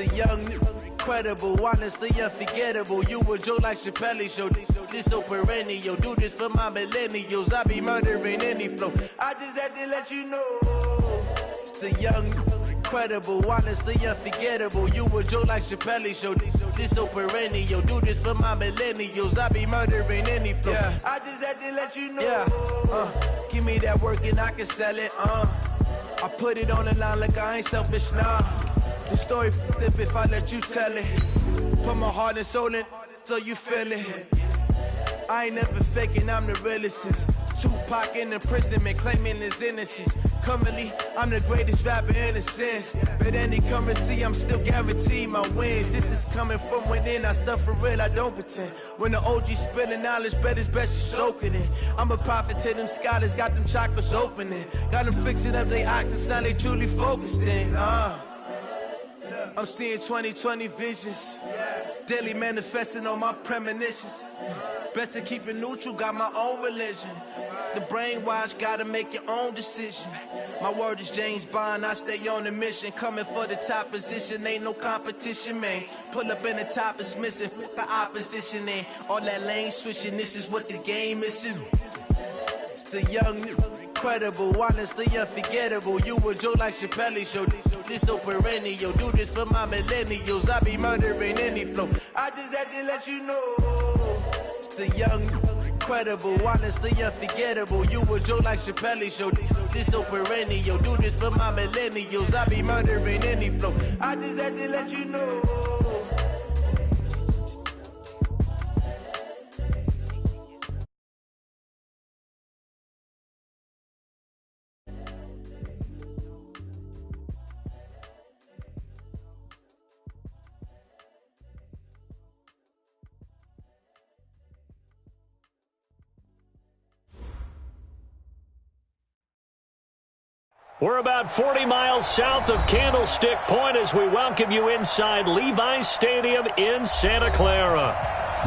the young, incredible, honestly unforgettable. You a joke like Chappelle Show. This so perennial. Do this for my millennials. I be murdering any flow. I just had to let you know. It's the young, incredible, honestly unforgettable. You a joke like Chappelle Show. This so perennial. Do this for my millennials. I be murdering any flow. Yeah. I just had to let you know. Yeah. Give me that work and I can sell it. I put it on the line like I ain't selfish, nah. The story flip if I let you tell it. Put my heart and soul in so you feel it. I ain't never faking, I'm the realest since Tupac in imprisonment, claiming his innocence. Currently, I'm the greatest rapper in a sense. But any currency, I'm still guaranteed my wins. This is coming from within, I stuff for real, I don't pretend. When the OG spilling knowledge, bet it's best you soak it in. I'm a prophet to them scholars, got them chakras opening. Got them fixing up they octaves, now they truly focused in. I'm seeing 2020 visions. Daily manifesting on my premonitions. Best to keep it neutral, got my own religion. The brainwash, gotta make your own decision. My word is James Bond, I stay on the mission. Coming for the top position, ain't no competition, man. Pull up in the top, it's missing, the opposition ain't. All that lane switching, this is what the game is. It's the young, incredible, honestly unforgettable. You a joke like Chappelle Show. This so perennial. Do this for my millennials. I be murdering any flow. I just had to let you know. It's the young, incredible, honestly unforgettable. You a joke like Chappelle Show. This so perennial. Do this for my millennials. I be murdering any flow. I just had to let you know. We're about 40 miles south of Candlestick Point as we welcome you inside Levi's Stadium in Santa Clara.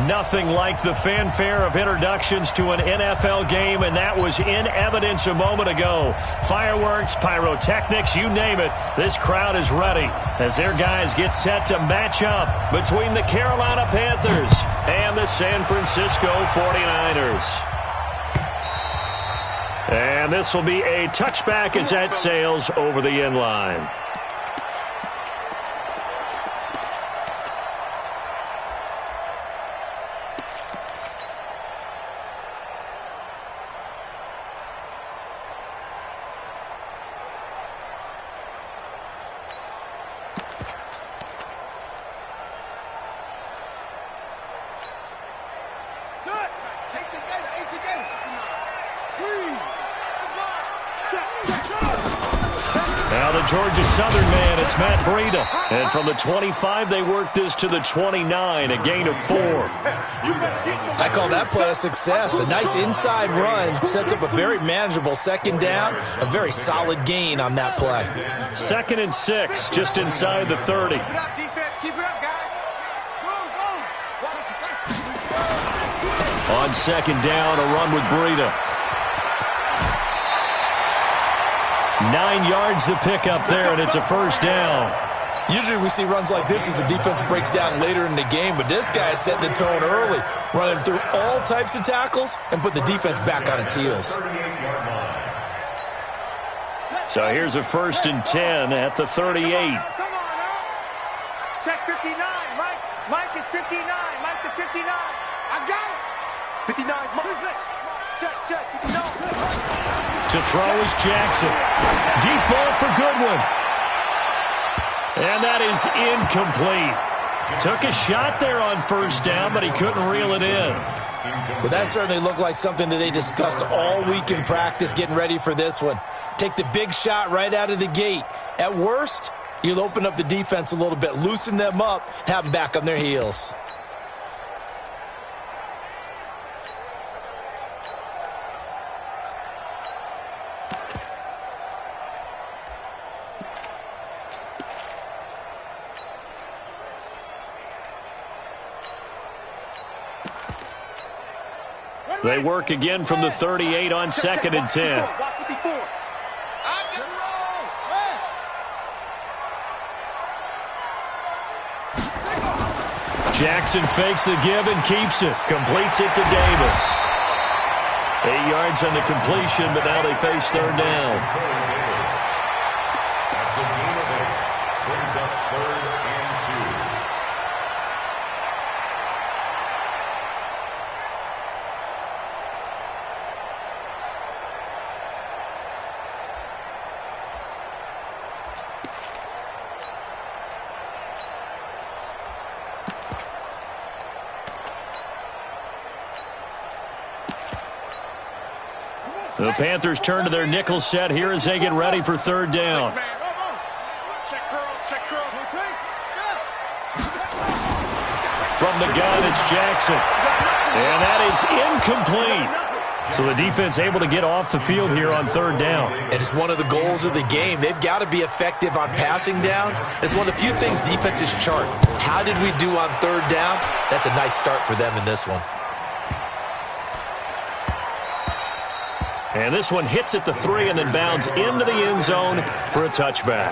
Nothing like the fanfare of introductions to an NFL game, and that was in evidence a moment ago. Fireworks, pyrotechnics, you name it, this crowd is ready as their guys get set to match up between the Carolina Panthers and the San Francisco 49ers. And this will be a touchback as that sails over the end line. Georgia Southern man, it's Matt Breida. And from the 25, they work this to the 29, a gain of 4. I call that play a success. A nice inside run sets up a very manageable second down. A very solid gain on that play. 2nd and 6, just inside the 30. Keep it up, defense. Keep it up, guys. Go. On 2nd down, a run with Breida. 9 yards to pick up there, and it's a first down. Usually we see runs like this as the defense breaks down later in the game, but this guy is setting the tone early, running through all types of tackles and put the defense back on its heels. So here's a 1st and 10 at the 38. Come on, check 59. Mike is 59. Mike to 59. I got it. 59. Check. 59. To throw is Jackson. Deep ball for Goodwin. And that is incomplete. Took a shot there on 1st down, but he couldn't reel it in. Well, that certainly looked like something that they discussed all week in practice getting ready for this one. Take the big shot right out of the gate. At worst, you'll open up the defense a little bit, loosen them up, have them back on their heels. They work again from the 38 on 2nd and 10. Jackson fakes the give and keeps it. Completes it to Davis. 8 yards on the completion, but now they face third down. That's a gain of 8. Brings up 3rd and 2. The Panthers turn to their nickel set here as they get ready for third down. From the gun, it's Jackson. And that is incomplete. So the defense able to get off the field here on third down. And it's one of the goals of the game. They've got to be effective on passing downs. It's one of the few things defenses chart. How did we do on third down? That's a nice start for them in this one. And this one hits at the 3 and then bounds into the end zone for a touchback.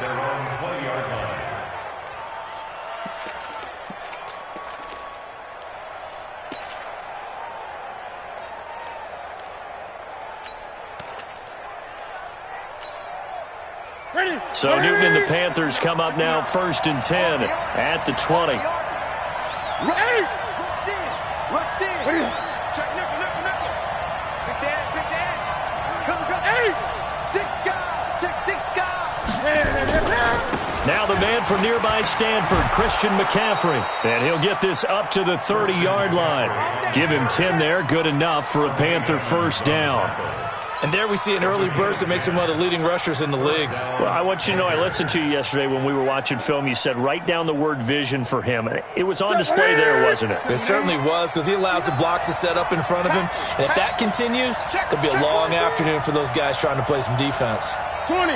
So Newton and the Panthers come up now 1st and 10 at the 20. Ready? Rush in. Check nickel. Big dash. Come. 6 guys. Check 6 guys. Now the man from nearby Stanford, Christian McCaffrey. And he'll get this up to the 30-yard line. Give him 10 there, good enough for a Panther first down. And there we see an early burst that makes him one of the leading rushers in the league. Well, I want you to know, I listened to you yesterday when we were watching film. You said write down the word vision for him. It was on display there, wasn't it? It certainly was, because he allows the blocks to set up in front of him. And if that continues, it'll be a long afternoon for those guys trying to play some defense. 20.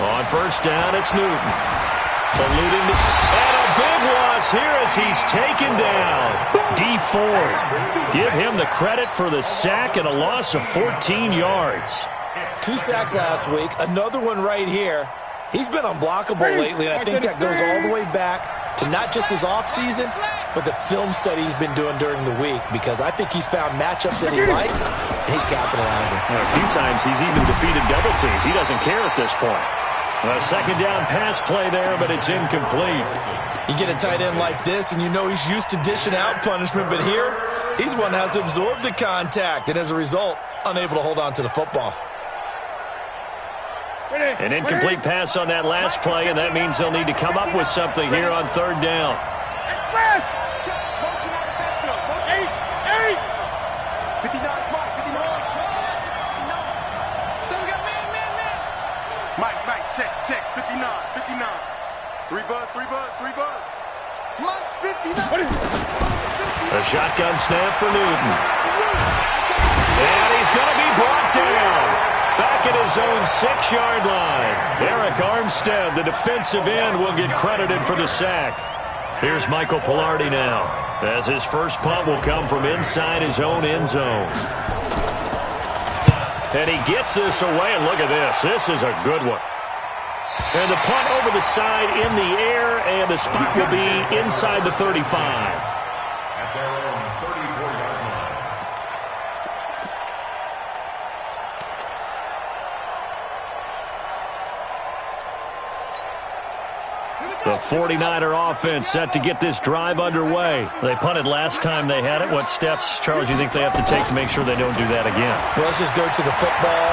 On first down, it's Newton. Eluding and a big loss here as he's taken down. D Ford. Give him the credit for the sack and a loss of 14 yards. 2 sacks last week, another one right here. He's been unblockable lately, and I think that goes all the way back to not just his offseason, but the film study he's been doing during the week, because I think he's found matchups that he likes, and he's capitalizing. A few times he's even defeated double teams. He doesn't care at this point. A second down pass play there, but it's incomplete. You get a tight end like this, and you know he's used to dishing out punishment, but here, he's one that has to absorb the contact, and as a result, unable to hold on to the football. An incomplete pass on that last play, and that means they'll need to come up with something here on third down. Check, 59. 3 buzz. Mike's 59. A shotgun snap for Newton. And he's going to be brought down. Back at his own 6-yard line. Eric Armstead, the defensive end, will get credited for the sack. Here's Michael Pilardi now, as his first punt will come from inside his own end zone. And he gets this away, and look at this. This is a good one. And the punt over the side in the air, and the spot will be inside the 35. At their own 34-yard line. The 49er offense set to get this drive underway. They punted last time they had it. What steps, Charles, you think they have to take to make sure they don't do that again? Well, let's just go to the football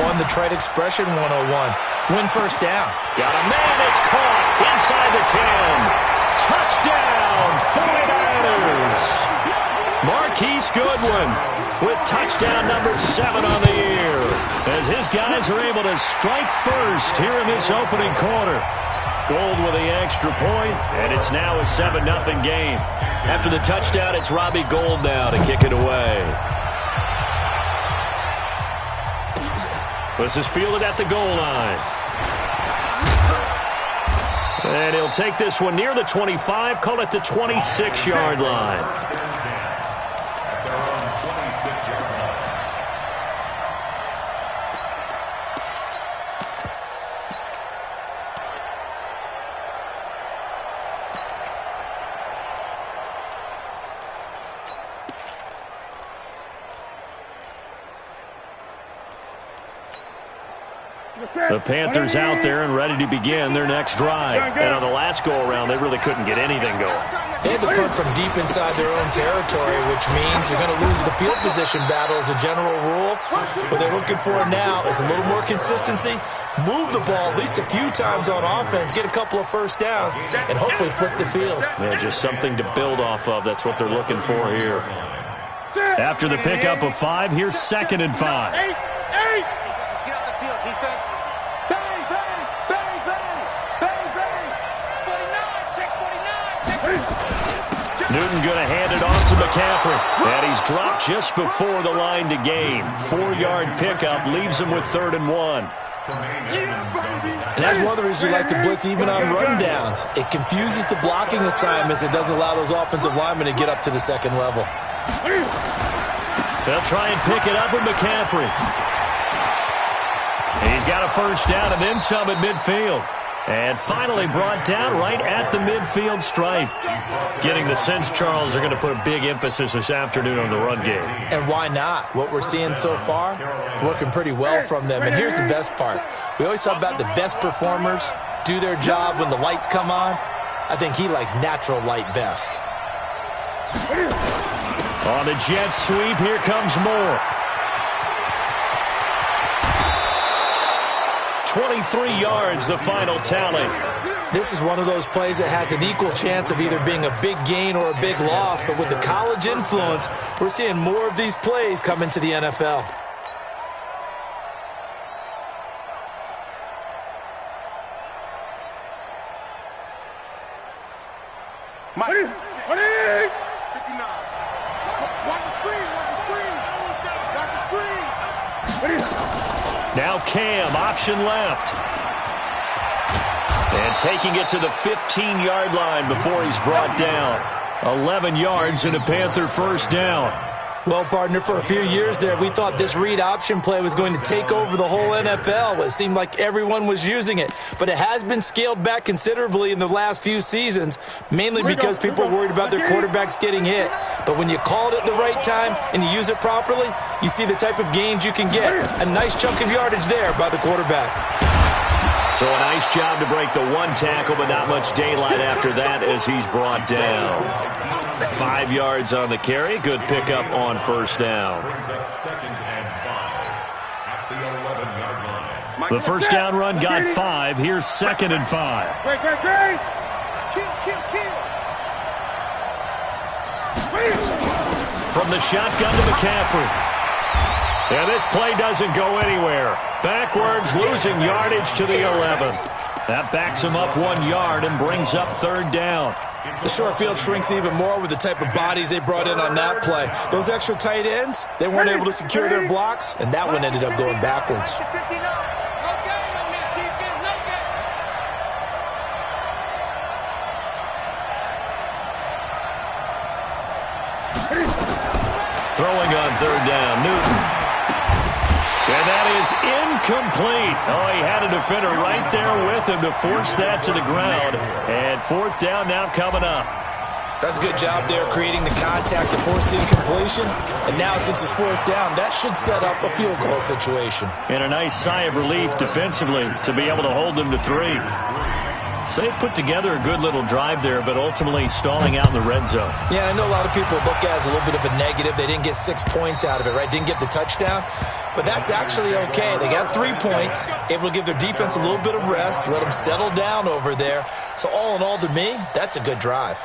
101, the trade expression 101. Win first down. Got a man, it's caught inside the 10. Touchdown, 49ers. Marquise Goodwin with touchdown number 7 on the year, as his guys are able to strike first here in this opening quarter. Gold with the extra point, and it's now a 7-0 game. After the touchdown, it's Robbie Gould now to kick it away. This is fielded at the goal line. And he'll take this one near the 25, call it the 26-yard line. The Panthers out there and ready to begin their next drive. And on the last go-around, they really couldn't get anything going. They had to punt from deep inside their own territory, which means you're going to lose the field position battle as a general rule. What they're looking for now is a little more consistency, move the ball at least a few times on offense, get a couple of first downs, and hopefully flip the field. Yeah, just something to build off of. That's what they're looking for here. After the pickup of 5, here's 2nd and 5. Let's get off the field, defense. Bang, bang, bang, bang, bang, bang. 49, check 49. Newton going to hand it off to McCaffrey. And he's dropped just before the line to gain. 4-yard pickup leaves him with 3rd and 1. And that's one of the reasons you like to blitz even on rundowns. It confuses the blocking assignments. It doesn't allow those offensive linemen to get up to the second level. They'll try and pick it up with McCaffrey. He's got a first down and then some at midfield. And finally brought down right at the midfield stripe. Getting the sense, Charles, they're going to put a big emphasis this afternoon on the run game. And why not? What we're seeing so far is working pretty well from them. And here's the best part. We always talk about the best performers do their job when the lights come on. I think he likes natural light best. On the jet sweep, here comes more. 23 yards, the final tally. This is one of those plays that has an equal chance of either being a big gain or a big loss, but with the college influence, we're seeing more of these plays come into the NFL. Mike. 59. Watch the screen, watch the screen. Watch the screen. Now Cam, option left. And taking it to the 15-yard line before he's brought down. 11 yards and a Panther first down. Well, partner, for a few years there, we thought this read option play was going to take over the whole NFL. It seemed like everyone was using it. But it has been scaled back considerably in the last few seasons, mainly because people are worried about their quarterbacks getting hit. But when you call it at the right time and you use it properly, you see the type of gains you can get. A nice chunk of yardage there by the quarterback. So a nice job to break the one tackle, but not much daylight after that as he's brought down. 5 yards on the carry. Good pickup on first down. The first down run got 5. Here's 2nd and 5. Great. Kill. From the shotgun to McCaffrey. And this play doesn't go anywhere. Backwards, losing yardage to the 11. That backs him up 1 yard and brings up 3rd down. The short field shrinks even more with the type of bodies they brought in on that play. Those extra tight ends, they weren't able to secure their blocks, and that one ended up going backwards. Throwing on 3rd down, Newton. And that is incomplete. Oh, he had a defender right there with him to force that to the ground. And 4th down now coming up. That's a good job there creating the contact to force the incompletion. And now since it's 4th down, that should set up a field goal situation. And a nice sigh of relief defensively to be able to hold them to 3. So they put together a good little drive there, but ultimately stalling out in the red zone. Yeah, I know a lot of people look at it as a little bit of a negative. They didn't get 6 points out of it, right? Didn't get the touchdown. But that's actually okay. They got 3 points, able to give their defense a little bit of rest, let them settle down over there. So all in all, to me, that's a good drive.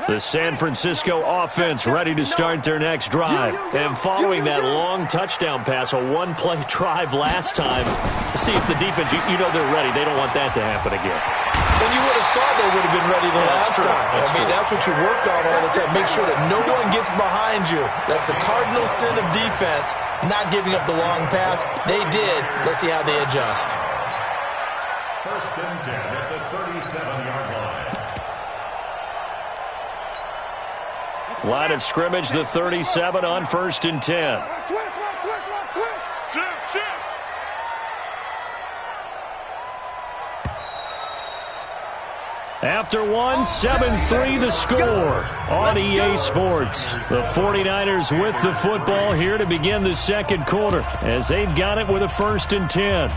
The San Francisco offense ready to start their next drive. And following that long touchdown pass, a one-play drive last time, see if the defense, you know they're ready. They don't want that to happen again. And you would have thought they would have been ready the last time. That's what you work on all the time. Make sure that no one gets behind you. That's the cardinal sin of defense, not giving up the long pass. They did. Let's see how they adjust. 1st and 10 at the 37-yard line. Line of scrimmage, the 37 on 1st and 10. After one, 7-3 the score on EA Sports. The 49ers with the football here to begin the second quarter as they've got it with a 1st and 10.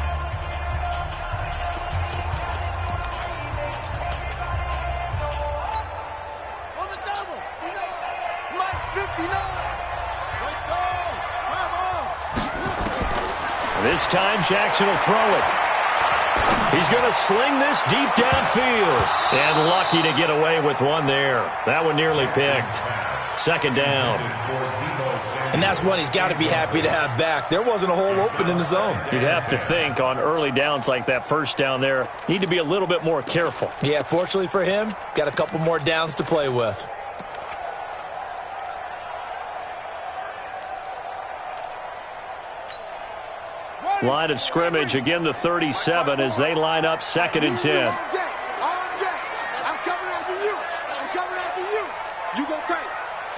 This time Jackson will throw it. He's going to sling this deep downfield. And lucky to get away with one there. That one nearly picked. 2nd down. And that's one he's got to be happy to have back. There wasn't a hole open in the zone. You'd have to think on early downs like that 1st down there, need to be a little bit more careful. Yeah, fortunately for him, got a couple more downs to play with. Line of scrimmage, again the 37 as they line up 2nd and 10. I'm coming after you. I'm coming after you. You go tight.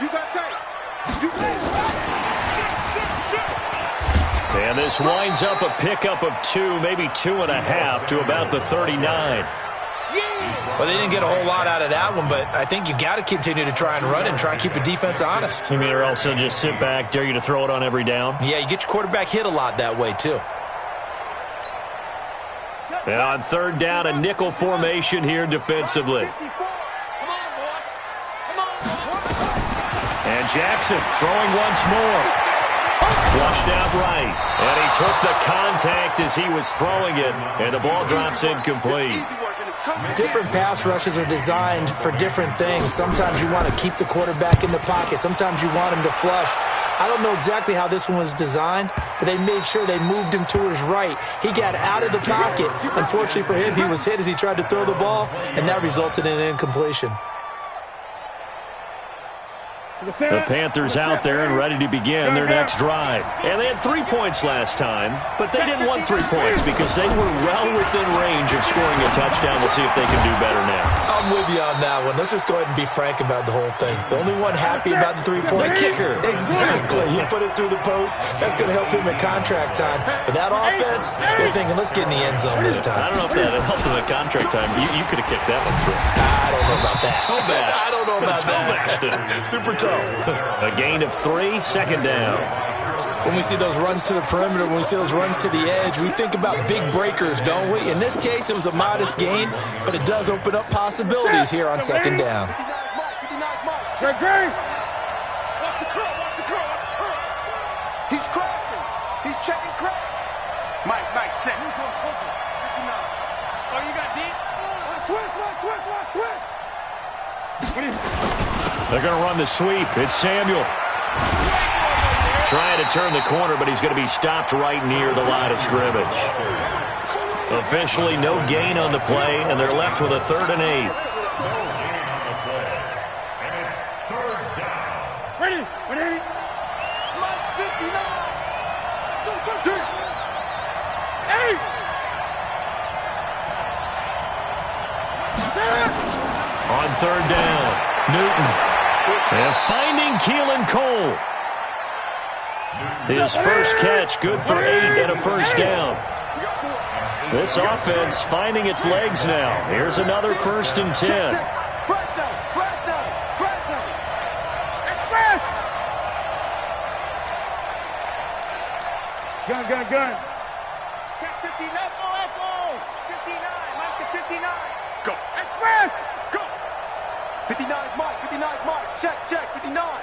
You got tight. You And this winds up a pickup of 2, maybe 2.5 to about the 39. Well, they didn't get a whole lot out of that one, but I think you got to continue to try and run and try and keep the defense honest. You mean or also just sit back, dare you to throw it on every down? Yeah, you get your quarterback hit a lot that way, too. And on 3rd down, a nickel formation here defensively. And Jackson throwing once more. Flushed out right. And he took the contact as he was throwing it, and the ball drops incomplete. Different pass rushes are designed for different things. Sometimes you want to keep the quarterback in the pocket. Sometimes you want him to flush. I don't know exactly how this one was designed, but they made sure they moved him to his right. He got out of the pocket. Unfortunately for him, he was hit as he tried to throw the ball, and that resulted in an incompletion. The Panthers out there and ready to begin their next drive. And they had 3 points last time, but they didn't want 3 points because they were well within range of scoring a touchdown. We'll see if they can do better now. I'm with you on that one. Let's just go ahead and be frank about the whole thing. The only one happy about the 3-point kicker. Exactly. He put it through the post. That's going to help him at contract time. But that offense, they're thinking, let's get in the end zone this time. I don't know if that helped him at contract time. You could have kicked that one through. I don't know about that. Toe bash. I don't know about that. Super toe. A gain of 3, 2nd down. When we see those runs to the perimeter, when we see those runs to the edge, we think about big breakers, don't we? In this case, it was a modest gain, but it does open up possibilities here on 2nd down. He's crossing. He's checking crack. Mike, check. Oh, you got deep? Switch. They're going to run the sweep. It's Samuel. Trying to turn the corner, but he's going to be stopped right near the line of scrimmage. Officially no gain on the play, and they're left with a 3rd and 8. Ready. Mike 59. 8. On 3rd down, Newton. And finding Keelan Cole. His first catch, good for 8 and a 1st down. This offense finding its legs now. Here's another 1st and 10. Gun. Check 59. Echo. 59. Mike to 59. Go. Express. Go. 59 Mike. 59 Mike. Check. 59.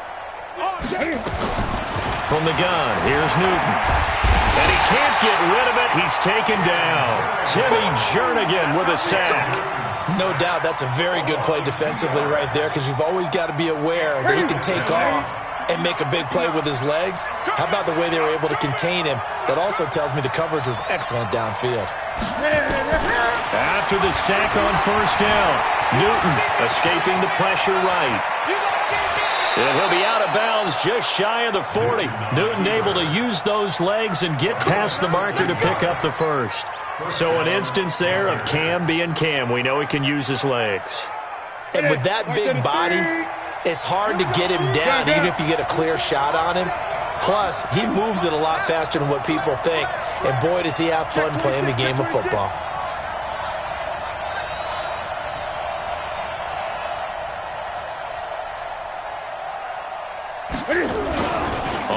From the gun, here's Newton. And he can't get rid of it. He's taken down. Timmy Jernigan with a sack. No doubt that's a very good play defensively right there because you've always got to be aware that he can take off and make a big play with his legs. How about the way they were able to contain him? That also tells me the coverage was excellent downfield. After the sack on 1st down, Newton escaping the pressure right. And he'll be out of bounds just shy of the 40. Newton able to use those legs and get past the marker to pick up the 1st. So an instance there of Cam being Cam. We know he can use his legs. And with that big body, it's hard to get him down even if you get a clear shot on him. Plus, he moves it a lot faster than what people think. And boy, does he have fun playing the game of football.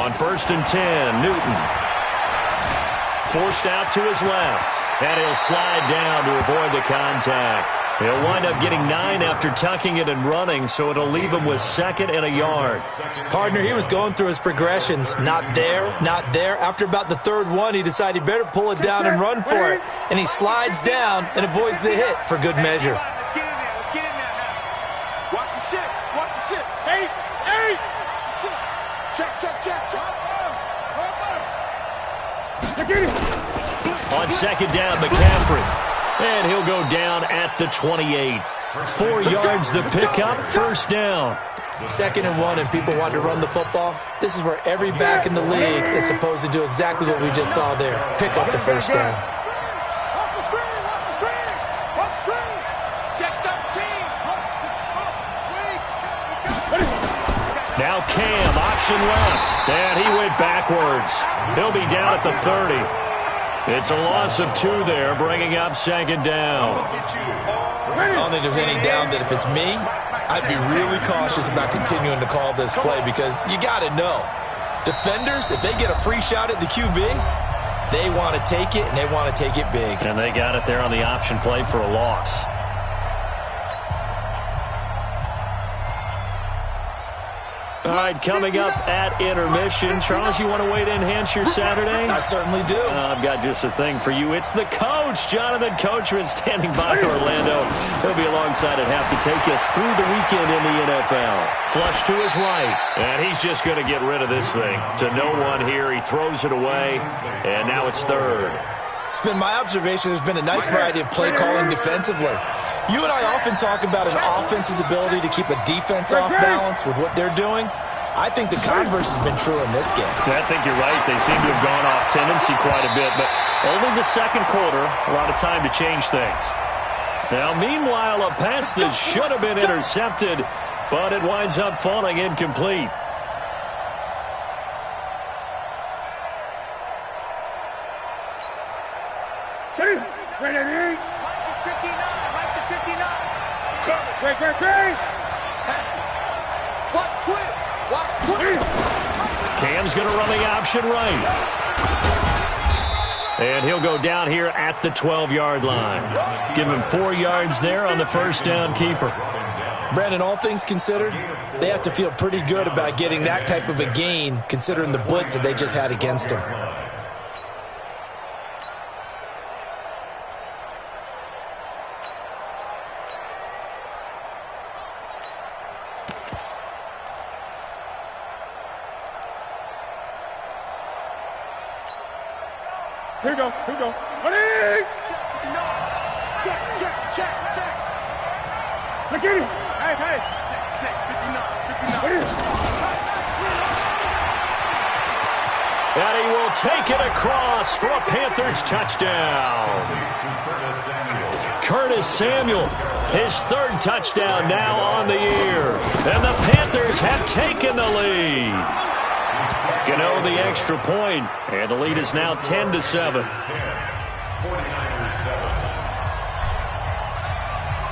On 1st and 10, Newton. Forced out to his left. And he'll slide down to avoid the contact. He'll wind up getting 9 after tucking it and running, so it'll leave him with 2nd and a yard. Partner, he was going through his progressions. Not there, not there. After about the 3rd one, he decided he better pull it down and run for it. And he slides down and avoids the hit for good measure. Let's get in there. Let's get in there now. Watch the shit. Watch the shit. 8. Check. On 2nd down, McCaffrey. And he'll go down at the 28. 4 yards the pickup, 1st down. 2nd and 1, and people want to run the football. This is where every back in the league is supposed to do exactly what we just saw there. Pick up the 1st down. Watch the screen. Check that team. Now Cam, option left. And he went backwards. He'll be down at the 30. It's a loss of 2 there, bringing up 2nd down. I don't think there's any doubt that if it's me, I'd be really cautious about continuing to call this play because you got to know, defenders, if they get a free shot at the QB, they want to take it, and they want to take it big. And they got it there on the option play for a loss. All right, coming up at intermission. Charles, you want to wait to enhance your Saturday? I certainly do. I've got just a thing for you. It's the coach, Jonathan Coachman, standing by Orlando. He'll be alongside at half to take us through the weekend in the NFL. Flush to his right, and he's just going to get rid of this thing. To no one here, he throws it away, and now it's 3rd. It's been my observation there's been a nice variety of play calling defensively. You and I often talk about an offense's ability to keep a defense off balance with what they're doing. I think the converse has been true in this game. I think you're right. They seem to have gone off tendency quite a bit, but only the 2nd quarter, a lot of time to change things. Now, meanwhile, a pass that should have been intercepted, but it winds up falling incomplete. Ready? Mike is 59. Great. Watch twist. Cam's going to run the option right. And he'll go down here at the 12-yard line. Give him 4 yards there on the 1st down keeper. Brandon, all things considered, they have to feel pretty good about getting that type of a gain considering the blitz that they just had against them. Here we go. Ready? Check. Look at him. Hey. Check. 59. Ready? And he will take it across for a Panthers touchdown. Curtis Samuel, his 3rd touchdown now on the year. And the Panthers have taken the lead. Gano the extra point, and the lead is now 10-7.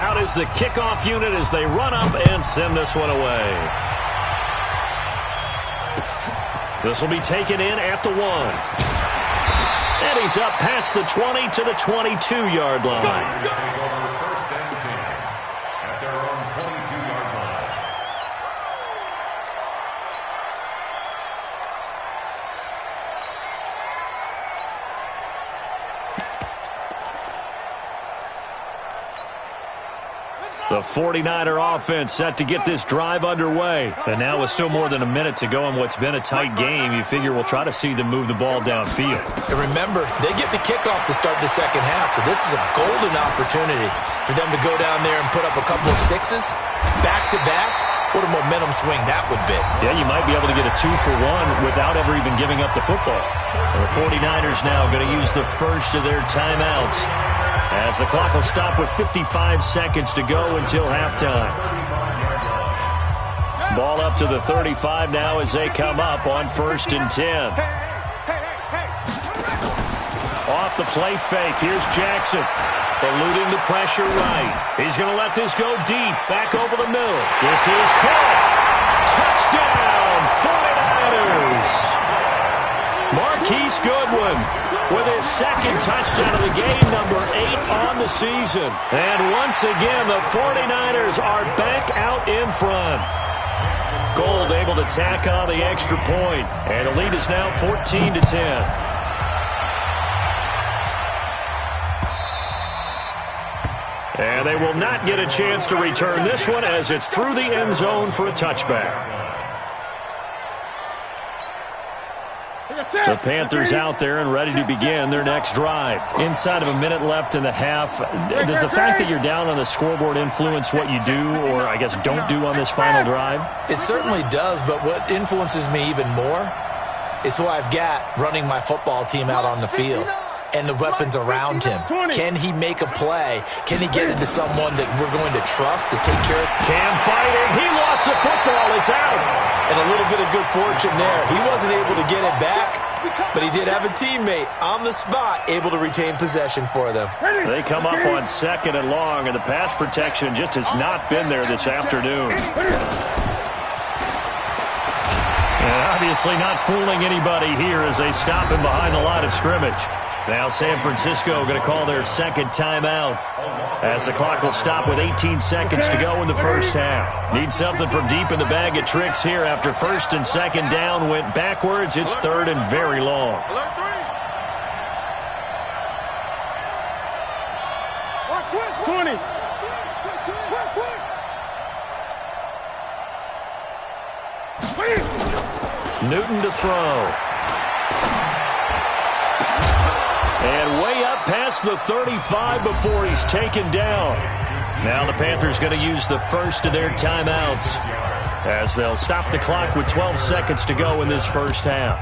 Out is the kickoff unit as they run up and send this one away. This will be taken in at the 1. And he's up past the 20 to the 22-yard line. The 49er offense set to get this drive underway. And now with still more than a minute to go in what's been a tight game, you figure we'll try to see them move the ball downfield. And remember, they get the kickoff to start the 2nd half, so this is a golden opportunity for them to go down there and put up a couple of 6s back-to-back. What a momentum swing that would be. Yeah, you might be able to get a 2-for-1 without ever even giving up the football. The 49ers now going to use the first of their timeouts, as the clock will stop with 55 seconds to go until halftime. Ball up to the 35 now as they come up on 1st and 10. Off the play fake, here's Jackson. Eluding the pressure right. He's going to let this go deep, back over the middle. This is caught. Touchdown, 49ers. Marquise Goodwin with his second touchdown of the game, number 8 on the season. And once again, the 49ers are back out in front. Gold able to tack on the extra point, and the lead is now 14-10. And they will not get a chance to return this one as it's through the end zone for a touchback. The Panthers out there and ready to begin their next drive. Inside of a minute left in the half, does the fact that you're down on the scoreboard influence what you do, or I guess don't do on this final drive? It certainly does, but what influences me even more is who I've got running my football team out on the field and the weapons around him. Can he make a play? Can he get into someone that we're going to trust to take care of? Cam fighting. He lost the football. It's out. And a little bit of good fortune there. He wasn't able to get it back, but he did have a teammate on the spot able to retain possession for them. They come up on 2nd and long, and the pass protection just has not been there this afternoon. And obviously not fooling anybody here as they stop him behind the line of scrimmage. Now San Francisco going to call their second timeout as the clock will stop with 18 seconds to go in the first half. Need something from deep in the bag of tricks here after 1st and 2nd down went backwards. It's 3rd and very long. Newton to throw. And way up past the 35 before he's taken down. Now the Panthers going to use the first of their timeouts as they'll stop the clock with 12 seconds to go in this first half.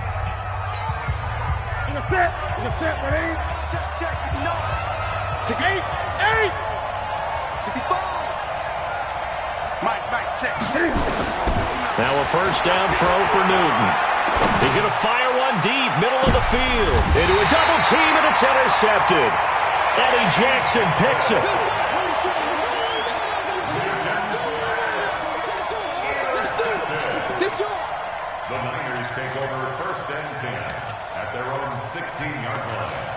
Now a first down throw for Newton. He's going to fire one deep, middle of the field. Into a double team, and it's intercepted. Eddie Jackson picks it. The Niners take over 1st and 10 at their own 16-yard line.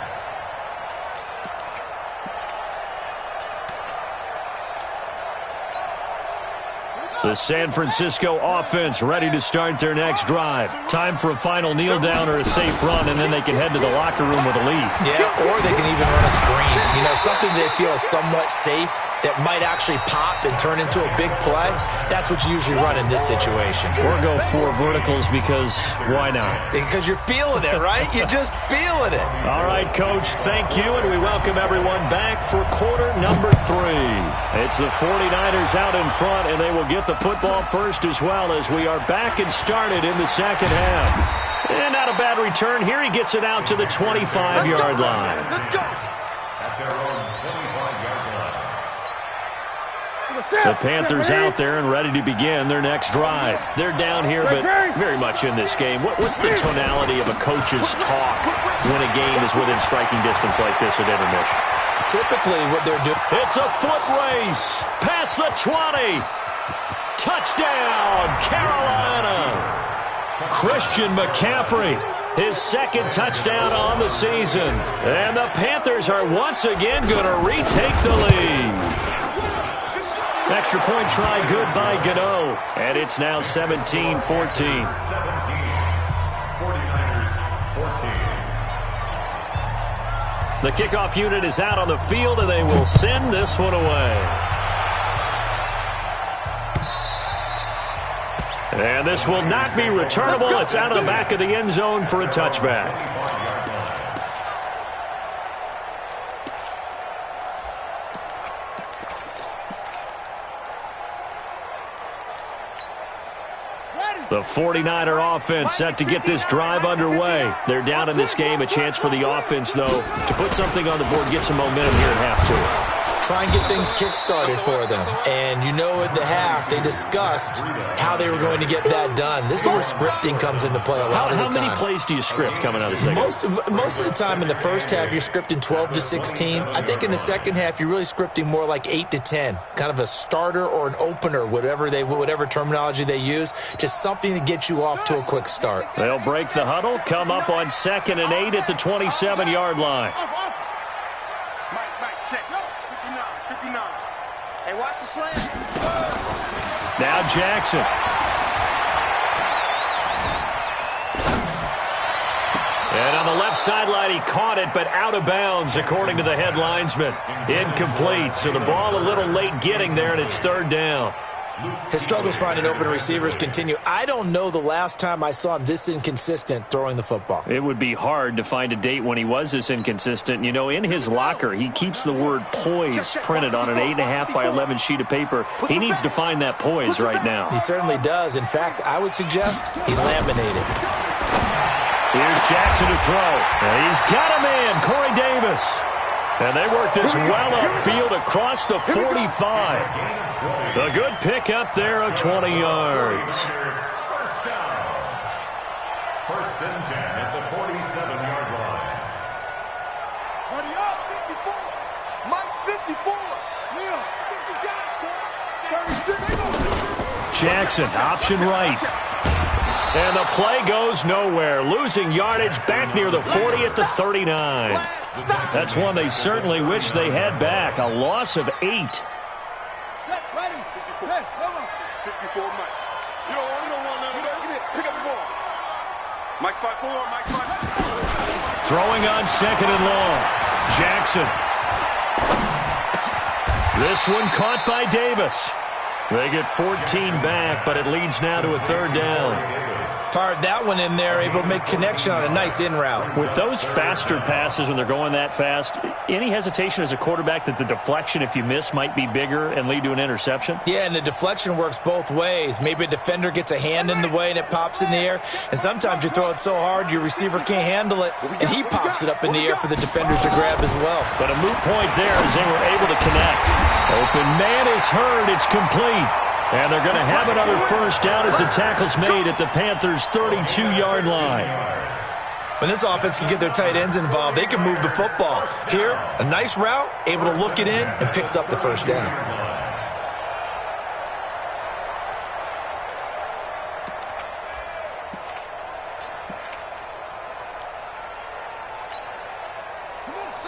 The San Francisco offense ready to start their next drive. Time for a final kneel down or a safe run, and then they can head to the locker room with a lead. Yeah, or they can even run a screen. You know, something they feel is somewhat safe that might actually pop and turn into a big play. That's what you usually run in this situation. Or go 4 verticals because why not? Because you're feeling it, right? You're just feeling it. All right, Coach, thank you, and we welcome everyone back for quarter number 3. It's the 49ers out in front, and they will get the football first as well as we are back and started in the second half. And not a bad return here. He gets it out to the 25-yard line. Let's go. At their own 25-yard line. The Panthers out there and ready to begin their next drive. They're down here, but very much in this game. What's the tonality of a coach's talk when a game is within striking distance like this at intermission? Typically what they're doing. It's a foot race. Past the 20. Touchdown, Carolina. Christian McCaffrey, his second touchdown on the season. And the Panthers are once again going to retake the lead. Extra point try good by Gano. And it's now 17-14. 49ers 14. The kickoff unit is out on the field, and they will send this one away. And this will not be returnable. It's out of the back of the end zone for a touchback. The 49er offense set to get this drive underway. They're down in this game. A chance for the offense, though, to put something on the board, get some momentum here at half two. Try and get things kick-started for them. And you know at the half, they discussed how they were going to get that done. This is where scripting comes into play a lot of the time. How many plays do you script coming out of the second? Most of the time in the first half, you're scripting 12 to 16. I think in the second half, you're really scripting more like 8 to 10. Kind of a starter or an opener, whatever terminology they use. Just something something to get you off to a quick start. They'll break the huddle, come up on 2nd and 8 at the 27-yard line. Mike, check. 59. Hey, watch the slant. Now Jackson. And on the left sideline, he caught it, but out of bounds, according to the head linesman. Incomplete, so the ball a little late getting there, and it's 3rd down. His struggles finding open receivers continue. I don't know the last time I saw him this inconsistent throwing the football. It would be hard to find a date when he was this inconsistent. You know, in his locker, he keeps the word poise printed on an 8.5 by 11 sheet of paper. He needs to find that poise right now. He certainly does. In fact, I would suggest he laminated. Here's Jackson to throw. And he's got a man, Corey Davis. And they work this well upfield across the 45. A good pickup there of 20 yards. First down. 1st and 10 at the 47-yard line. Ready up, 54. Mike, 54. Neil, 50 Jackson. 36. Jackson, option right. And the play goes nowhere. Losing yardage back near the 40 at the 39. That's one they certainly wish they had back. A loss of 8. Set, ready. Hey, come on. 54, Mike. You don't want none. Get it. Pick up the ball. Mike 5-4, Mike 5. Throwing on 2nd and long. Jackson. This one caught by Davis. They get 14 back, but it leads now to a 3rd down. Fired that one in there, able to make connection on a nice in route. With those faster passes when they're going that fast, any hesitation as a quarterback that the deflection, if you miss, might be bigger and lead to an interception? Yeah, and the deflection works both ways. Maybe a defender gets a hand in the way and it pops in the air, and sometimes you throw it so hard your receiver can't handle it, and he pops it up in the air for the defenders to grab as well. But a moot point there as they were able to connect. Open man is heard. It's complete. And they're going to have another first down as the tackle's made at the Panthers' 32-yard line. When this offense can get their tight ends involved, they can move the football. Here, a nice route, able to look it in, and picks up the first down.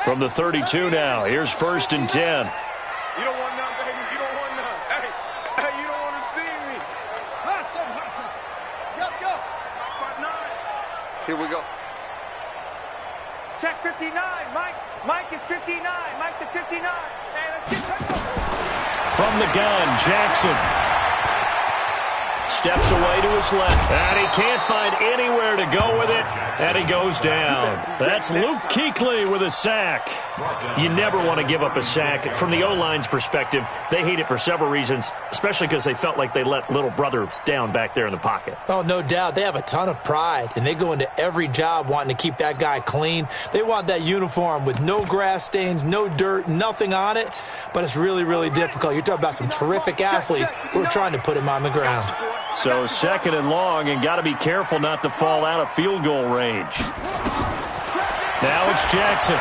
From the 32 now, here's 1st and 10. You don't want none, baby. You don't want none. Hey, you don't want to see me. Hustle. Go. Here we go. Check 59. Mike is 59. Mike to 59. Hey, let's get From the gun, Jackson. Steps away to his left. And he can't find anywhere to go with it. And he goes down. That's Luke Kuechly with a sack. You never want to give up a sack. From the O-line's perspective, they hate it for several reasons, especially because they felt like they let little brother down back there in the pocket. Oh, no doubt. They have a ton of pride, and they go into every job wanting to keep that guy clean. They want that uniform with no grass stains, no dirt, nothing on it. But it's really, really difficult. You're talking about some terrific athletes who are trying to put him on the ground. So 2nd and long, and got to be careful not to fall out of field goal range. Now it's Jackson.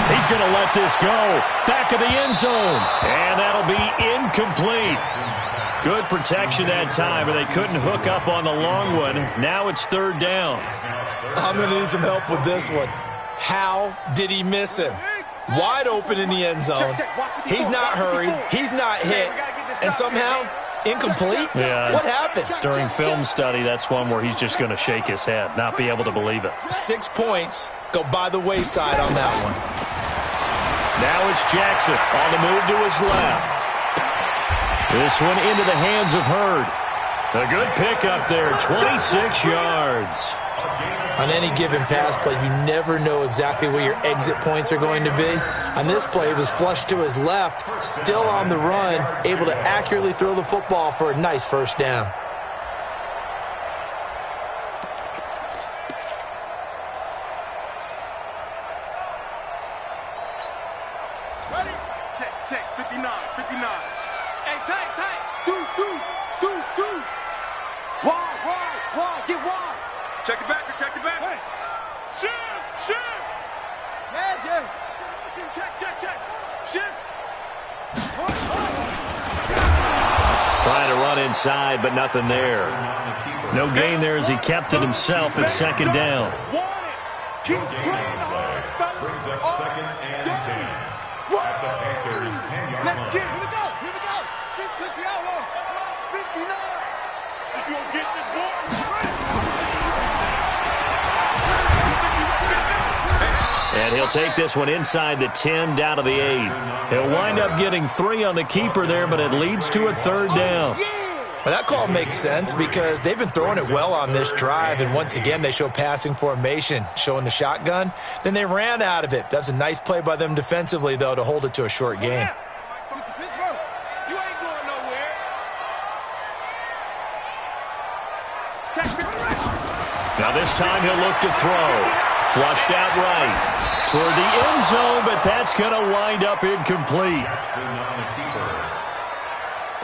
He's going to let this go. Back of the end zone. And that'll be incomplete. Good protection that time, but they couldn't hook up on the long one. Now it's 3rd down. I'm going to need some help with this one. How did he miss him? Wide open in the end zone. He's not hurried. He's not hit. And somehow, incomplete? Yeah. What happened? During film study, that's one where he's just going to shake his head, not be able to believe it. 6 points go by the wayside on that one. Now it's Jackson on the move to his left. This one into the hands of Hurd. A good pickup there, 26 yards. On any given pass play, you never know exactly where your exit points are going to be. On this play, it was flushed to his left, still on the run, able to accurately throw the football for a nice first down. Ready? Check. 59. Hey, tight. Deuce. Wide. Get wide. Check it back. Hey. Shift. Yeah. Check. Shift. Trying to run inside, but nothing there. No gain there as he kept it himself at second down. Keep playing hard, fellas. Brings up second and 10. At the Panthers' 10-yard line. Let's get it. Here we go. Here we go. 50 out. 59. If you don't get this boy, and he'll take this one inside the 10 down to the 8. He'll wind up getting 3 on the keeper there, but it leads to a third down. Well, that call makes sense because they've been throwing it well on this drive, and once again they show passing formation, showing the shotgun. Then they ran out of it. That's a nice play by them defensively, though, to hold it to a short gain. you ain't going nowhere. Now this time he'll look to throw. Flushed out right. Toward the end zone, but that's going to wind up incomplete.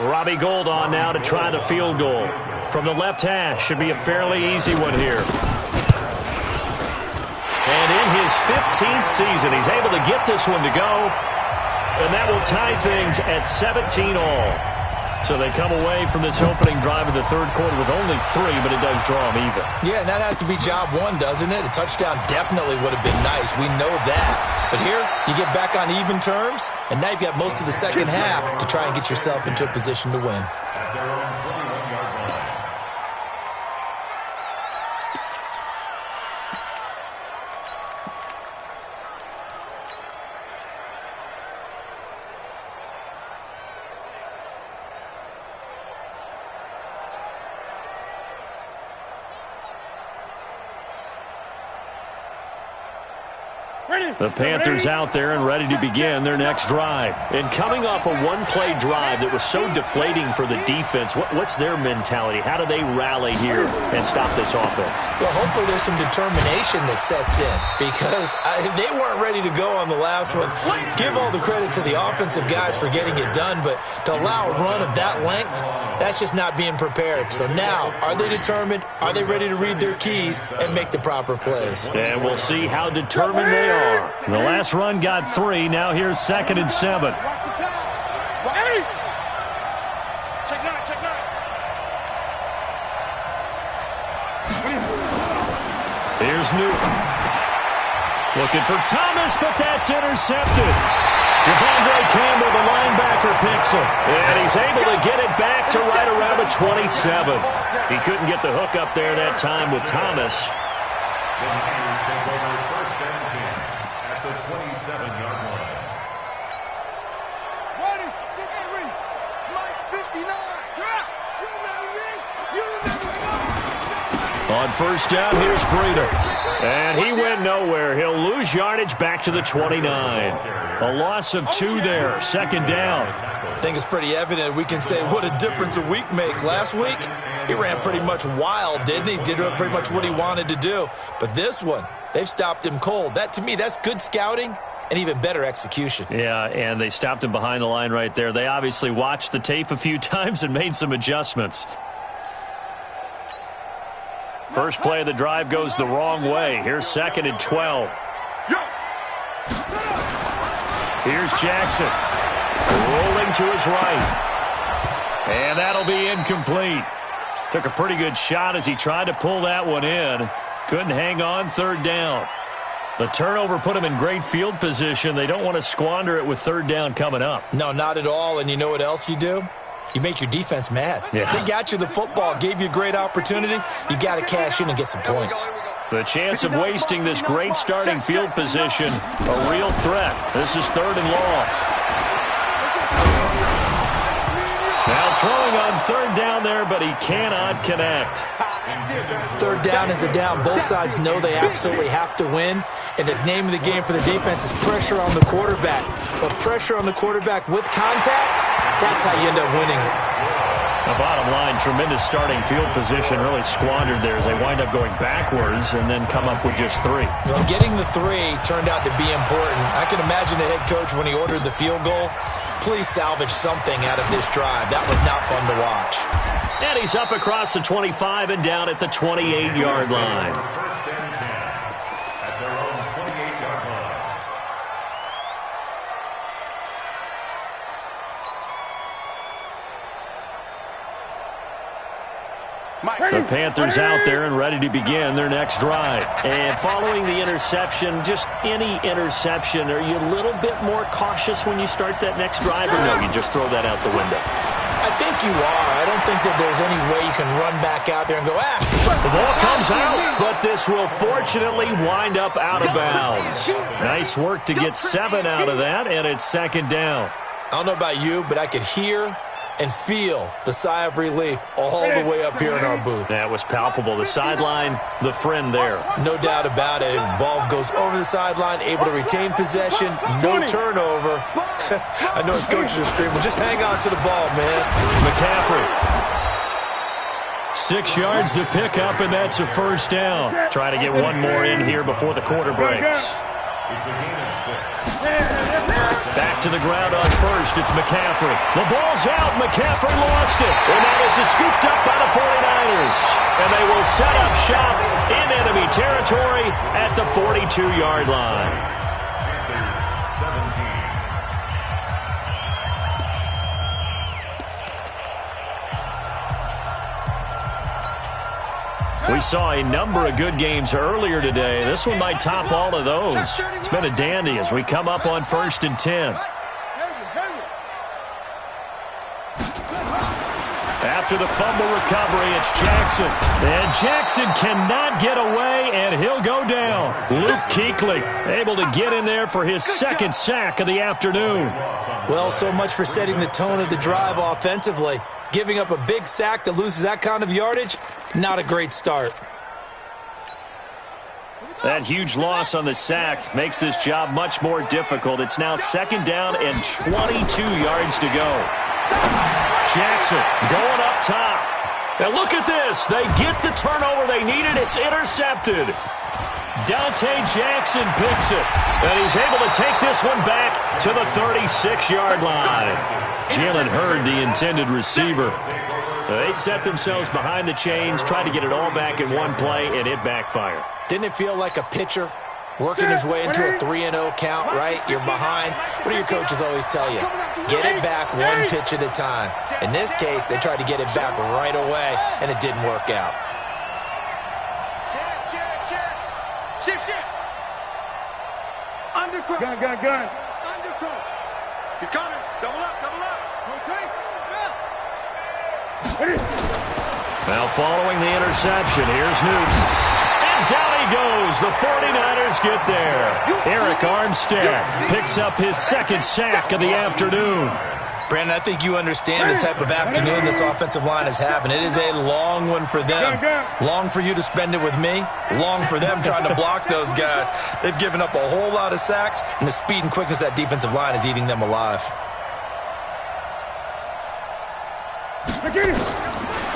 Robbie Gould on now to try the field goal. From the left hash, should be a fairly easy one here. And in his 15th season, he's able to get this one to go. And that will tie things at 17 all. So they come away from this opening drive of the third quarter with only 3, but it does draw them even. Yeah, and that has to be job one, doesn't it? A touchdown definitely would have been nice. We know that. But here, you get back on even terms, and now you've got most of the second half to try and get yourself into a position to win. At their own 21-yard line. The Panthers out there and ready to begin their next drive. And coming off a one-play drive that was so deflating for the defense, what's their mentality? How do they rally here and stop this offense? Well, hopefully there's some determination that sets in because they weren't ready to go on the last one. Give all the credit to the offensive guys for getting it done, but to allow a run of that length, that's just not being prepared. So now, are they determined? Are they ready to read their keys and make the proper plays? And we'll see how determined they are. The last run got 3. Now here's 2nd and 7. Check 9. Here's Newton. Looking for Thomas, but that's intercepted. Devondre Campbell, the linebacker, picks him. And he's able to get it back to right around the 27. He couldn't get the hook up there that time with Thomas. The Niners take over 1st and 10 at the 27-yard line. Ready? Get ready. Mike's 59. You remember me? You remember me? On 1st down, here's Breida. And he went nowhere. He'll lose yardage back to the 29. A loss of 2 there. 2nd down. I think it's pretty evident. We can say what a difference a week makes. Last week, he ran pretty much wild, didn't he? Did pretty much what he wanted to do. But this one, they've stopped him cold. That, to me, that's good scouting and even better execution. Yeah, and they stopped him behind the line right there. They obviously watched the tape a few times and made some adjustments. First play of the drive goes the wrong way. Here's 2nd and 12. Here's Jackson. Rolling to his right. And that'll be incomplete. Took a pretty good shot as he tried to pull that one in. Couldn't hang on. 3rd down. The turnover put him in great field position. They don't want to squander it with 3rd down coming up. No, not at all. And you know what else you do? You make your defense mad. Yeah. They got you the football, gave you a great opportunity. You got to cash in and get some points. The chance of wasting this great starting field position, a real threat. This is 3rd and long. Now throwing on 3rd down there, but he cannot connect. 3rd down is a down. Both sides know they absolutely have to win. And the name of the game for the defense is pressure on the quarterback. But pressure on the quarterback with contact, that's how you end up winning it. The bottom line, tremendous starting field position, really squandered there as they wind up going backwards and then come up with just 3. Well, getting the 3 turned out to be important. I can imagine the head coach when he ordered the field goal. Please salvage something out of this drive. That was not fun to watch. And he's up across the 25 and down at the 28-yard line. 1st and 10 at their own 28-yard line. The Panthers out there and ready to begin their next drive. And following the interception, just any interception, are you a little bit more cautious when you start that next drive, or no, you just throw that out the window? I think you are. I don't think that there's any way you can run back out there and go, The ball comes out, but this will fortunately wind up out of bounds. Nice work to get 7 out of that, and it's second down. I don't know about you, but I could hear and feel the sigh of relief all the way up here in our booth. That was palpable. The sideline, the friend there. No doubt about it. Ball goes over the sideline, able to retain possession, no turnover. I know his coaches are screaming, just hang on to the ball, man. McCaffrey. 6 yards the pickup, and that's a first down. Try to get one more in here before the quarter breaks. It's a gain of 6. Back to the ground on first. It's McCaffrey. The ball's out. McCaffrey lost it. And that is scooped up by the 49ers. And they will set up shop in enemy territory at the 42-yard line. Panthers 17. We saw a number of good games earlier today. This one might top all of those. It's been a dandy as we come up on 1st and 10. After the fumble recovery, it's Jackson. And Jackson cannot get away, and he'll go down. Luke Kuechly able to get in there for his second sack of the afternoon. Well, so much for setting the tone of the drive offensively. Giving up a big sack that loses that kind of yardage, not a great start. That huge loss on the sack makes this job much more difficult. It's now second down and 22 yards to go. Jackson going up top. And look at this. They get the turnover they needed. It's intercepted. Dante Jackson picks it. And he's able to take this one back to the 36-yard line. Jalen Hurd, the intended receiver. They set themselves behind the chains, tried to get it all back in one play, and it backfired. Didn't it feel like a pitcher working his way into a 3-0 count, right? You're behind. What do your coaches always tell you? Get it back one pitch at a time. In this case, they tried to get it back right away, and it didn't work out. Shift. Undercross. Gun. Undercross. He's coming. Double up. Rotate. Now following the interception, here's Newton. And down he goes. The 49ers get there. Eric Armstead picks up his second sack of the afternoon. Brandon, I think you understand the type of afternoon this offensive line is having. It is a long one for them. Long for you to spend it with me. Long for them trying to block those guys. They've given up a whole lot of sacks, and the speed and quickness of that defensive line is eating them alive.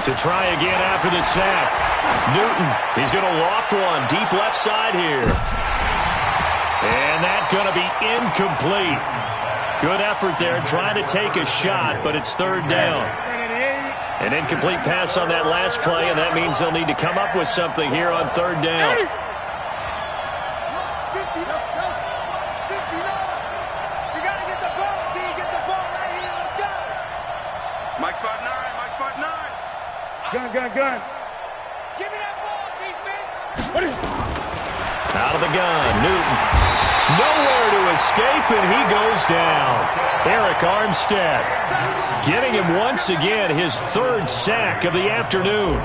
To try again after the sack. Newton, he's going to loft one deep left side here. And that's going to be incomplete. Good effort there trying to take a shot, but it's third down. An incomplete pass on that last play, and that means they'll need to come up with something here on third down. Mike spot 9. Gun. Give me that ball, defense. Out of the gun, Newton. Nowhere to escape, and he goes down. Eric Armstead getting him once again his third sack of the afternoon.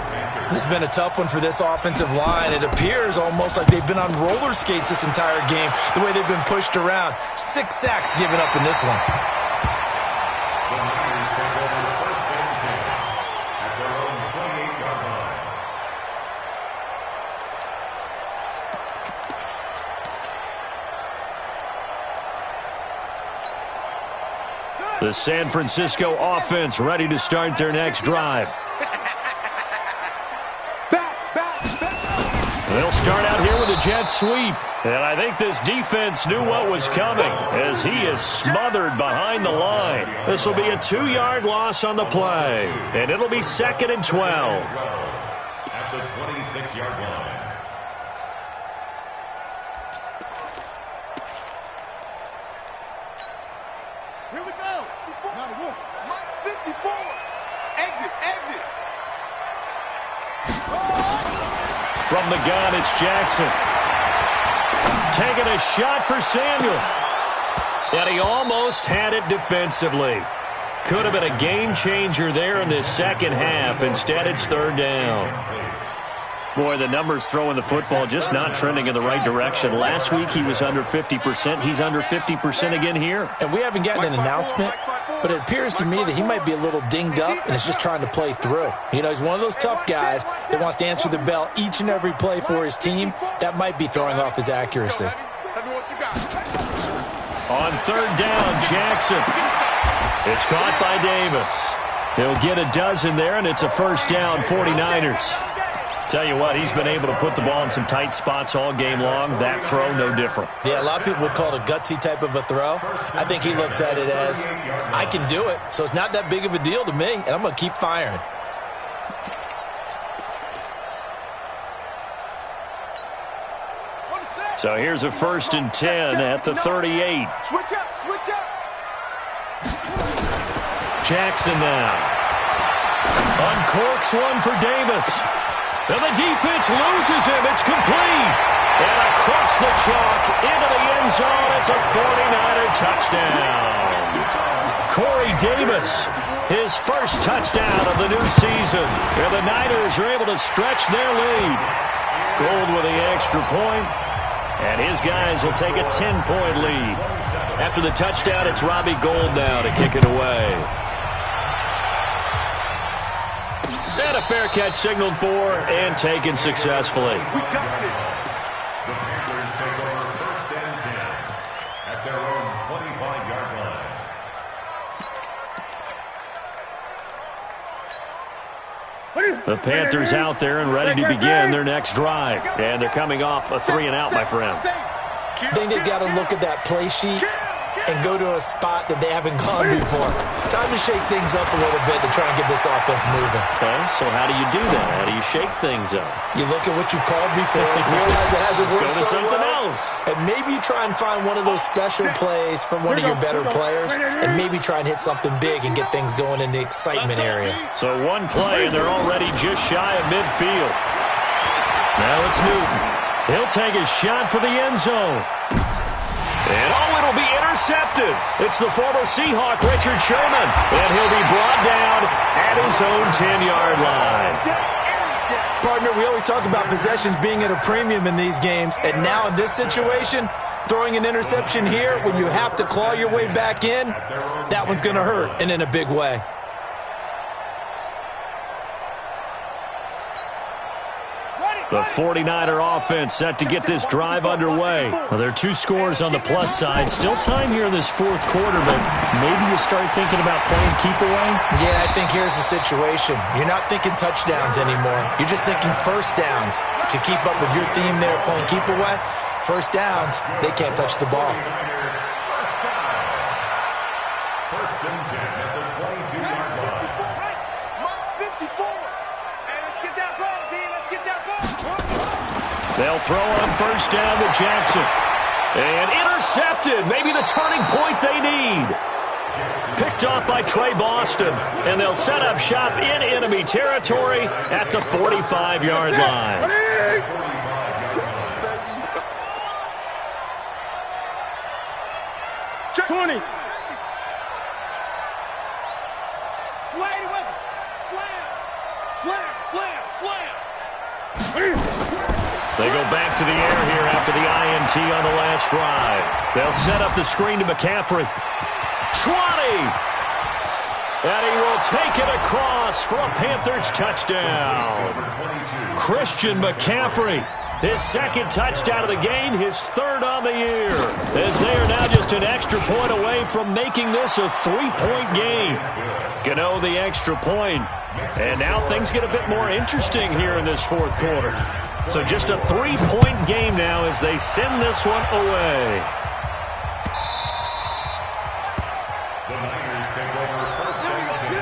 This has been a tough one for this offensive line. It appears almost like they've been on roller skates this entire game, the way they've been pushed around. 6 sacks given up in this one. The San Francisco offense ready to start their next drive. They'll start out here with a jet sweep. And I think this defense knew what was coming as he is smothered behind the line. This will be a 2-yard loss on the play. And it'll be 2nd and 12. At the 26-yard line. Here we go. 54. 54. Exit. From the gun, it's Jackson. Taking a shot for Samuel. And he almost had it defensively. Could have been a game changer there in this second half. Instead, it's third down. Boy, the numbers throwing the football just not trending in the right direction. Last week, he was under 50%. He's under 50% again here. And we haven't gotten an announcement, but it appears to me that he might be a little dinged up and is just trying to play through. You know, he's one of those tough guys that wants to answer the bell each and every play for his team. That might be throwing off his accuracy. On third down, Jackson. It's caught by Davis. He'll get a dozen there, and it's a first down, 49ers. Tell you what, he's been able to put the ball in some tight spots all game long. That throw, no different. Yeah, a lot of people would call it a gutsy type of a throw. I think he looks at it as, I can do it, so it's not that big of a deal to me, and I'm going to keep firing. So here's a 1st and 10 at the 38. Switch up, switch up. Jackson now. Uncorks one for Davis. And the defense loses him. It's complete. And across the chalk into the end zone. It's a 49er touchdown. Corey Davis, his first touchdown of the new season. And the Niners are able to stretch their lead. Gold with the extra point. And his guys will take a 10-point lead. After the touchdown, it's Robbie Gould now to kick it away. And a fair catch signaled for and taken successfully. The Panthers take over 1st and 10 at their own 25-yard line. The Panthers out there and ready to begin their next drive. And they're coming off a 3-and-out, my friend. I think they've got to look at that play sheet and go to a spot that they haven't gone before. Time to shake things up a little bit to try and get this offense moving. Okay, so how do you do that? How do you shake things up? You look at what you've called before, realize it hasn't worked Go to so something well, else. and maybe try and find one of those special plays from one of your better players, and maybe try and hit something big and get things going in the excitement area. So one play, and they're already just shy of midfield. Now it's Newton. He'll take a shot for the end zone. And it'll be intercepted. It's the former Seahawk, Richard Sherman. And he'll be brought down at his own 10-yard line. Partner, we always talk about possessions being at a premium in these games, and now in this situation, throwing an interception here when you have to claw your way back in, that one's going to hurt, and in a big way. The 49er offense set to get this drive underway. Well, there are 2 scores on the plus side. Still time here in this 4th quarter, but maybe you start thinking about playing keep away? Yeah, I think here's the situation. You're not thinking touchdowns anymore. You're just thinking first downs. To keep up with your theme there, playing keep away, first downs, they can't touch the ball. First and 10 at the 22-yard line. Mark's 54. Hey, let's get that ball, D. Let's get that ball. They'll throw on first down to Jackson. And intercepted. Maybe the turning point they need. Picked off by Trey Boston. And they'll set up shop in enemy territory at the 45-yard line. Check 20. Slide it with him. Slam. Slam, slam, slam. They go back to the air here after the INT on the last drive. They'll set up the screen to McCaffrey. 20! And he will take it across for a Panthers touchdown. Christian McCaffrey, his 2nd touchdown of the game, his 3rd on the year. As they are now just an extra point away from making this a 3-point game. Gano the extra point. And now things get a bit more interesting here in this 4th quarter. So just a 3-point game now as they send this one away. The Niners take over 1st and 10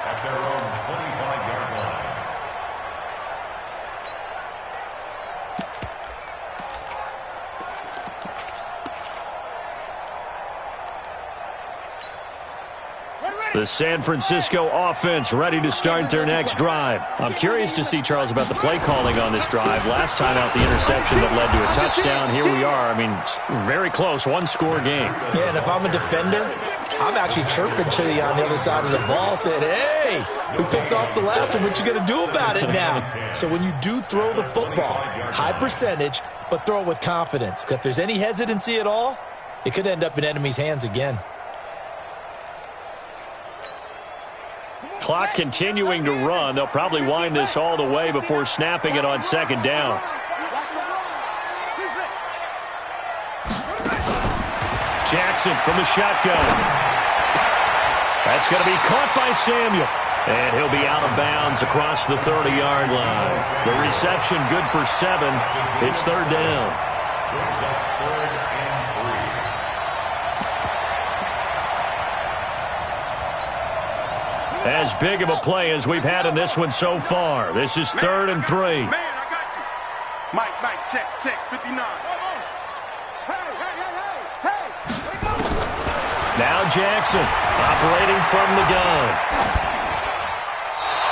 at their own 25-yard line. The San Francisco offense ready to start their next drive. I'm curious to see, Charles, about the play calling on this drive. Last time out, the interception that led to a touchdown. Here we are. I mean, very close, one-score game. Yeah, and if I'm a defender, I'm actually chirping to you on the other side of the ball, saying, hey, we picked off the last one. What you going to do about it now? So when you do throw the football, high percentage, but throw it with confidence. Because if there's any hesitancy at all, it could end up in enemy's hands again. Clock continuing to run. They'll probably wind this all the way before snapping it on second down. Jackson from the shotgun. That's going to be caught by Samuel. And he'll be out of bounds across the 30-yard line. The reception good for 7. It's third down. As big of a play as we've had in this one so far. This is 3rd and 3. Man, I got you. Mike, check, 59. Hey. Now Jackson operating from the gun.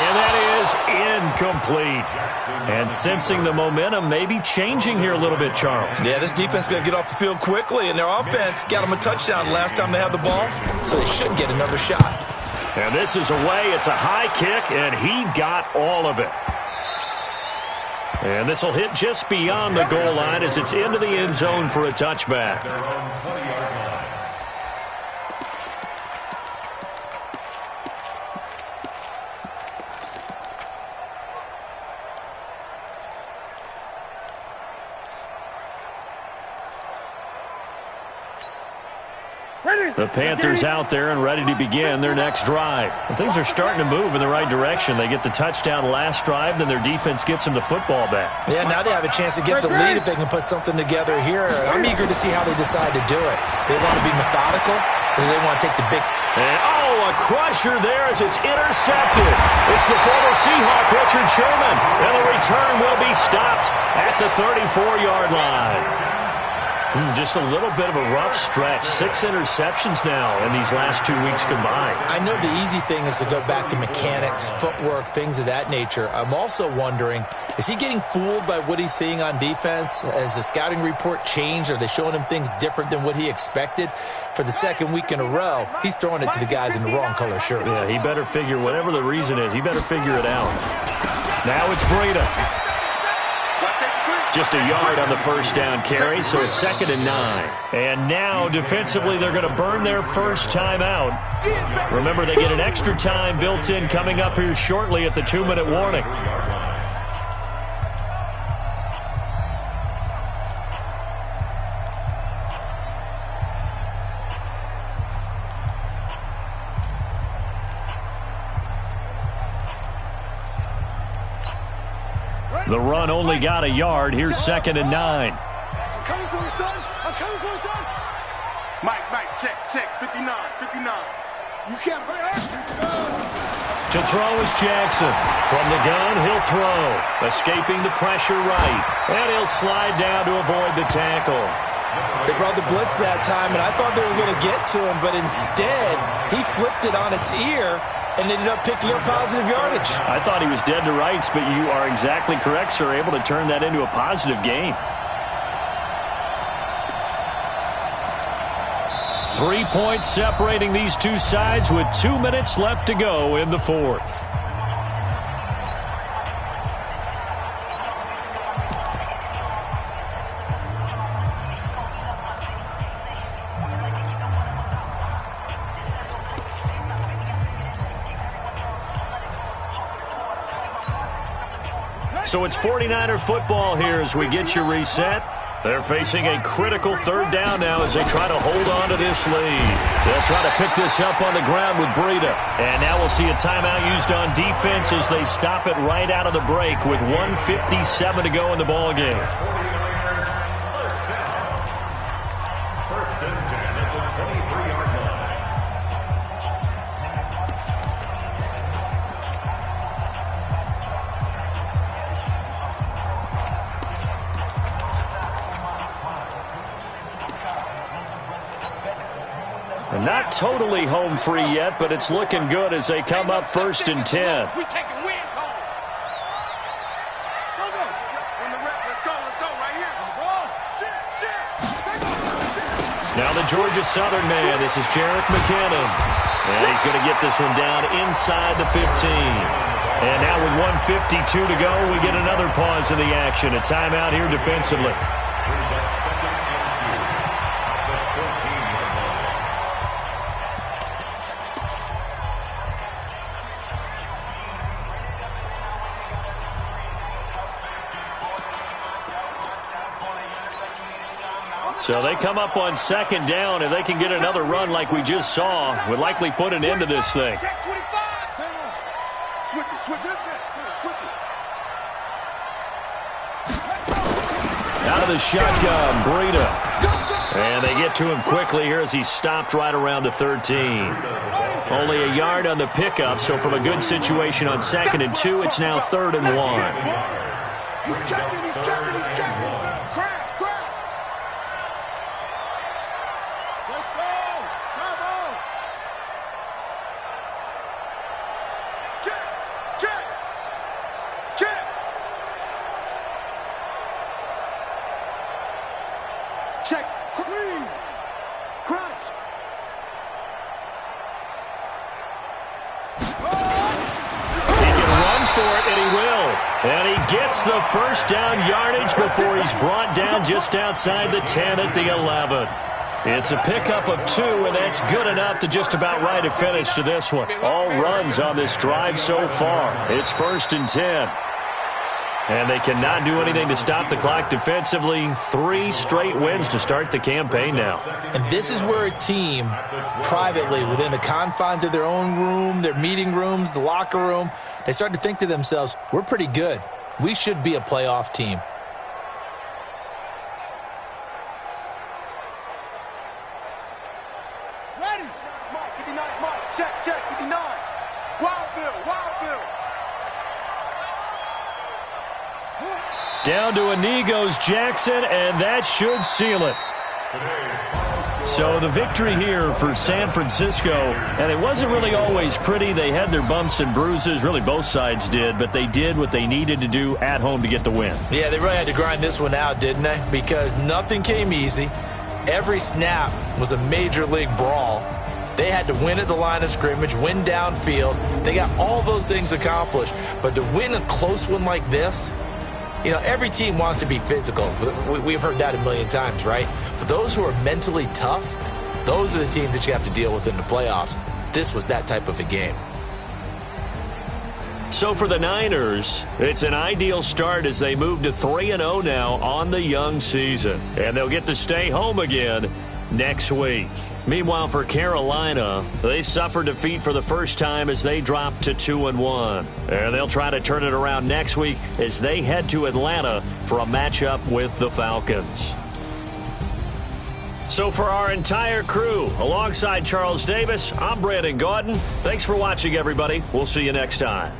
And that is incomplete. And sensing the momentum maybe changing here a little bit, Charles. Yeah, this defense is going to get off the field quickly, and their offense got them a touchdown last time they had the ball, so they should get another shot. And this is away. It's a high kick, and he got all of it. And this will hit just beyond the goal line as it's into the end zone for a touchback. The Panthers out there and ready to begin their next drive. And things are starting to move in the right direction. They get the touchdown last drive, then their defense gets them the football back. Yeah, now they have a chance to get the lead if they can put something together here. I'm eager to see how they decide to do it. They want to be methodical, or they want to take the big... And, a crusher there as it's intercepted. It's the former Seahawk, Richard Sherman. And the return will be stopped at the 34-yard line. Just a little bit of a rough stretch. 6 interceptions now in these last 2 weeks combined. I know the easy thing is to go back to mechanics, footwork, things of that nature. I'm also wondering, is he getting fooled by what he's seeing on defense? Has the scouting report changed? Are they showing him things different than what he expected? For the second week in a row, he's throwing it to the guys in the wrong color shirts. Yeah, he better figure, whatever the reason is, he better figure it out. Now it's Breida. Just a yard on the first down carry, so it's 2nd and 9. And now, defensively, they're going to burn their first time out. Remember, they get an extra time built in coming up here shortly at the 2-minute warning. The run only got a yard. Here's 2nd and 9. I'm coming for you, son. I'm coming for you, son. Mike, check, 59. You can't play her. To throw is Jackson. From the gun, he'll throw. Escaping the pressure right. And he'll slide down to avoid the tackle. They brought the blitz that time, and I thought they were going to get to him, but instead, he flipped it on its ear and ended up picking up positive yardage. I thought he was dead to rights, but you are exactly correct, sir. Able to turn that into a positive gain. 3 points separating these two sides with 2 minutes left to go in the fourth. So it's 49er football here as we get you reset. They're facing a critical 3rd down now as they try to hold on to this lead. They'll try to pick this up on the ground with Breida. And now we'll see a timeout used on defense as they stop it right out of the break with 1:57 to go in the ballgame. Not totally home free yet, but it's looking good as they come up 1st and 10. We taking wins home. Go. On the rep. Let's go right here. Shit. Now the Georgia Southern man. This is Jarek McCannon. And he's going to get this one down inside the 15. And now with 1:52 to go, we get another pause in the action. A timeout here defensively. So they come up on 2nd down. If they can get another run like we just saw, would likely put an end to this thing. Switch it. Out of the shotgun, Breida. And they get to him quickly here as he stopped right around the 13. Only a yard on the pickup, so from a good situation on 2nd and 2, it's now 3rd and 1. He's checking. Crash. Let's go. Bravo. Check. Check. Clean. Crash. He can run for it, and he will. And he gets the 1st down yardage before he's brought down just outside the 10 at the 11. It's a pickup of 2, and that's good enough to just about write a finish to this one. All runs on this drive so far. It's 1st and 10. And they cannot do anything to stop the clock defensively. 3 straight wins to start the campaign now. And this is where a team, privately, within the confines of their own room, their meeting rooms, the locker room, they start to think to themselves, we're pretty good. We should be a playoff team. Ready. Mike, 59, Mike. Check, 59. Wild Bill. Down to a knee goes Jackson, and that should seal it. So the victory here for San Francisco, and it wasn't really always pretty. They had their bumps and bruises, really both sides did, but they did what they needed to do at home to get the win. Yeah, they really had to grind this one out, didn't they? Because nothing came easy. Every snap was a major league brawl. They had to win at the line of scrimmage, win downfield. They got all those things accomplished. But to win a close one like this, you know, every team wants to be physical. We've heard that a million times, right? But those who are mentally tough, those are the teams that you have to deal with in the playoffs. This was that type of a game. So for the Niners, it's an ideal start as they move to 3-0 now on the young season. And they'll get to stay home again next week. Meanwhile, for Carolina, they suffered defeat for the first time as they dropped to 2-1. And they'll try to turn it around next week as they head to Atlanta for a matchup with the Falcons. So for our entire crew, alongside Charles Davis, I'm Brandon Gaudin. Thanks for watching, everybody. We'll see you next time.